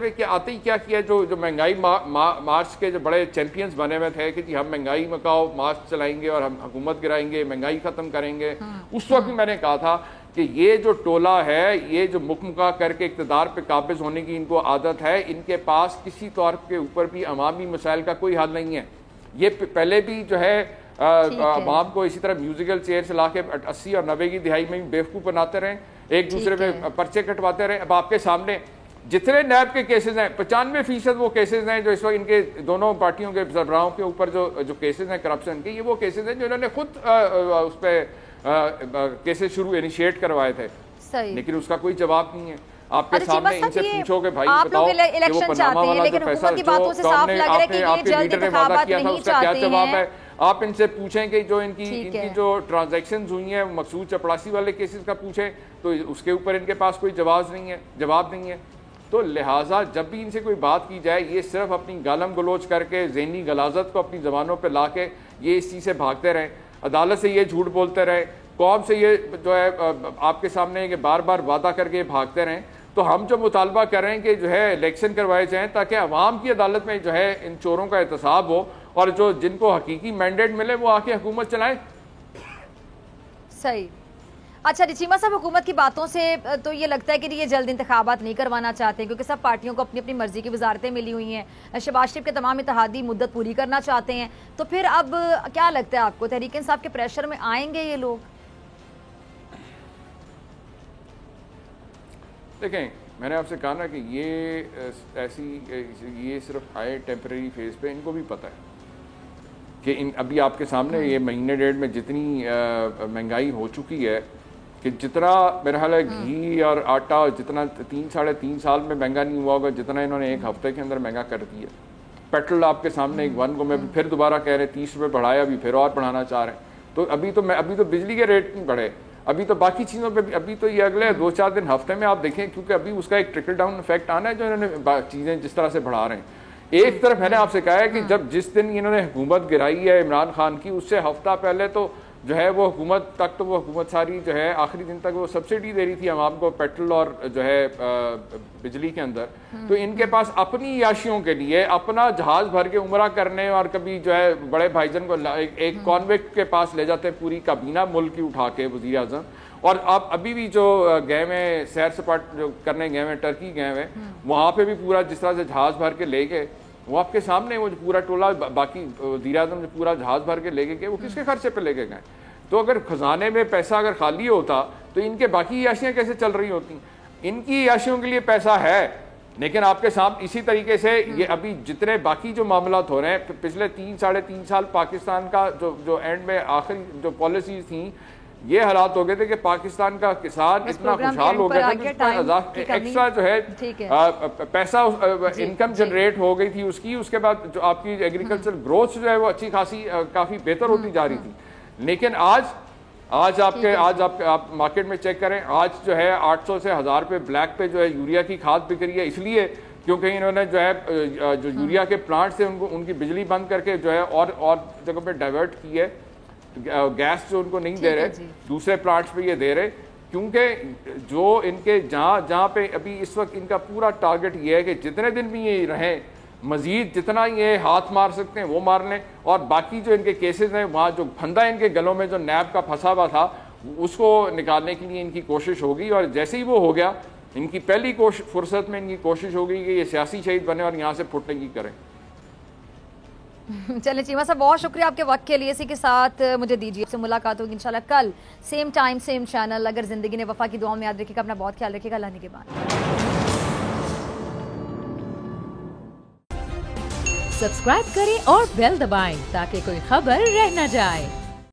ہی کیا کیا، جو مہنگائی مارچ کے جو بڑے چیمپئنز بنے ہوئے تھے کہ جی ہم مہنگائی مکاؤ مارچ چلائیں گے اور ہم حکومت گرائیں گے، مہنگائی ختم کریں گے. اس وقت بھی میں نے کہا تھا کہ یہ جو ٹولہ ہے، یہ جو مکمکا کر کے اقتدار پہ قابض ہونے کی ان کو عادت ہے، ان کے پاس کسی طور کے اوپر بھی عوامی مسائل کا کوئی حل نہیں ہے. یہ پہلے بھی جو ہے عوام کو اسی طرح میوزیکل چیئر سے لا کے 80 اور 90 کی دہائی میں بھی بیوقوف بناتے رہے، ایک دوسرے پہ پرچے کٹواتے رہے. اب آپ کے سامنے جتنے نیب کے کیسز ہیں 95% وہ کیسز ہیں جو اس وقت ان کے دونوں پارٹیوں کے سربراہوں کے اوپر جو کیسز ہیں کرپشن کے، یہ وہ کیسز ہیں جو انہوں نے خود اس پہ کیسز انیشیٹ کروائے تھے. لیکن اس کا کوئی جواب نہیں ہے. آپ کے سامنے ان سے پوچھو کہ بھائی بتاؤ کہ وہ پاناما والا جو پیسہ جو آپ کے لیڈر نے وعدہ کیا تھا اس کا کیا جواب ہے. آپ ان سے پوچھیں کہ جو ان کی جو ٹرانزیکشنز ہوئی ہیں مقصود چپڑاسی والے کیسز کا پوچھیں تو اس کے اوپر ان کے پاس کوئی جواب نہیں ہے. تو لہٰذا جب بھی ان سے کوئی بات کی جائے یہ صرف اپنی گالم گلوچ کر کے ذہنی غلاظت کو اپنی زبانوں پہ لا کے یہ اس چیز سے بھاگتے رہیں، عدالت سے یہ جھوٹ بولتے رہے، قوم سے یہ جو ہے آپ کے سامنے کہ بار بار وعدہ کر کے بھاگتے رہیں. تو ہم جو مطالبہ کر رہے ہیں کہ جو ہے الیکشن کروائے جائیں تاکہ عوام کی عدالت میں جو ہے ان چوروں کا احتساب ہو، اور جو جن کو حقیقی مینڈیٹ ملے وہ آ کے حکومت چلائیں.
صحیح. اچھا چیمہ صاحب، حکومت کی باتوں سے تو یہ لگتا ہے کہ یہ جلد انتخابات نہیں کروانا چاہتے کیونکہ سب پارٹیوں کو اپنی اپنی مرضی کی وزارتیں ملی ہوئی ہیں. شہباز شریف کے تمام اتحادی مدت پوری کرنا چاہتے ہیں. تو پھر اب کیا لگتا ہے آپ کو، تحریک انصاف کے پریشر میں آئیں گے یہ لوگ؟
دیکھیں میں نے آپ سے کہا نا کہ یہ صرف آئے ٹیمپریری فیز پہ. ان کو بھی پتہ ہے کہ ابھی آپ کے سامنے یہ مہینے ڈیڑھ میں جتنی مہنگائی ہو چکی ہے کہ جتنا میرا خیال ہے گھی اور آٹا جتنا 3-3.5 سال میں مہنگا نہیں ہوا ہوگا جتنا انہوں نے ایک ہفتے کے اندر مہنگا کر دیا. پیٹرول آپ کے سامنے ایک 1 کو میں پھر دوبارہ کہہ رہے 30 روپے بڑھایا، ابھی پھر اور بڑھانا چاہ رہے ہیں. تو ابھی تو بجلی کے ریٹ نہیں بڑھے، ابھی تو باقی چیزوں پہ ابھی تو یہ اگلے 2-4 دن ہفتے میں آپ دیکھیں کیونکہ ابھی اس کا ایک ٹرکل ڈاؤن افیکٹ آنا ہے جو انہوں نے چیزیں جس طرح سے بڑھا رہے ہیں. ایک طرف میں نے آپ سے کہا ہے کہ جس دن انہوں نے حکومت گرائی ہے عمران خان کی اس سے ہفتہ پہلے تو جو ہے وہ حکومت تک تو وہ حکومت ساری جو ہے آخری دن تک وہ سبسڈی دے رہی تھی عوام کو پیٹرول اور جو ہے بجلی کے اندر. تو ان کے پاس اپنی عیاشیوں کے لیے اپنا جہاز بھر کے عمرہ کرنے اور کبھی جو ہے بڑے بھائی جان کو ایک کانویکٹ کے پاس لے جاتے ہیں پوری کابینہ ملک کی اٹھا کے وزیر اعظم. اور آپ ابھی بھی جو گئے ہوئے سیر سپاٹ جو کرنے گئے ہوئے ٹرکی گئے ہوئے وہاں پہ بھی پورا جس طرح سے جہاز بھر کے لے گئے وہ آپ کے سامنے وہ جو پورا ٹولہ باقی وزیر اعظم جو پورا جہاز بھر کے لے کے گئے وہ کس کے خرچے پہ لے کے گئے. تو اگر خزانے میں پیسہ اگر خالی ہوتا تو ان کے باقی عیاشیاں کیسے چل رہی ہوتی؟ ان کی عیاشیوں کے لیے پیسہ ہے لیکن آپ کے سامنے اسی طریقے سے یہ ابھی جتنے باقی جو معاملات ہو رہے ہیں پچھلے 3-3.5 سال پاکستان کا جو اینڈ میں آخری جو پالیسیز تھیں یہ حالات ہو گئے تھے کہ پاکستان کا کسان اتنا خوشحال ہو گیا تھا کہ ایکسٹرا جو ہے پیسہ انکم جنریٹ ہو گئی تھی اس کے بعد جو آپ کی ایگریکلچر گروتھ جو ہے وہ اچھی خاصی کافی بہتر ہوتی جا رہی تھی. لیکن آج آپ مارکیٹ میں چیک کریں آج جو ہے 800 سے 1000 پہ بلیک پہ جو ہے یوریا کی کھاد بک رہی ہے اس لیے کیونکہ انہوں نے جو ہے جو یوریا کے پلانٹ سے ان کی بجلی بند کر کے جو ہے اور جگہ پہ ڈائیورٹ کی ہے. گیس جو ان کو نہیں دے رہے دوسرے پلانٹس پہ یہ دے رہے کیونکہ جو ان کے جہاں پہ ابھی اس وقت ان کا پورا ٹارگٹ یہ ہے کہ جتنے دن بھی یہ رہیں مزید جتنا یہ ہاتھ مار سکتے ہیں وہ مار لیں اور باقی جو ان کے کیسز ہیں وہاں جو پھندا ان کے گلوں میں جو نیب کا پھنسا ہوا تھا اس کو نکالنے کے لیے ان کی کوشش ہوگی. اور جیسے ہی وہ ہو گیا ان کی پہلی فرصت میں ان کی کوشش ہوگی کہ یہ سیاسی شہید بنے اور یہاں سے پھٹنے کی کریں.
چلیں چیمہ صاحب بہت شکریہ آپ کے وقت کے لیے. اسی کے ساتھ مجھے دیجیے سے ملاقات ہوگی انشاءاللہ کل سیم ٹائم سیم چینل. اگر زندگی نے وفا کی دعاؤں میں یاد رکھے گا, اپنا بہت خیال رکھے گا. اللہ نے کے بعد
سبسکرائب کریں اور بیل دبائیں تاکہ کوئی خبر رہ نہ جائے.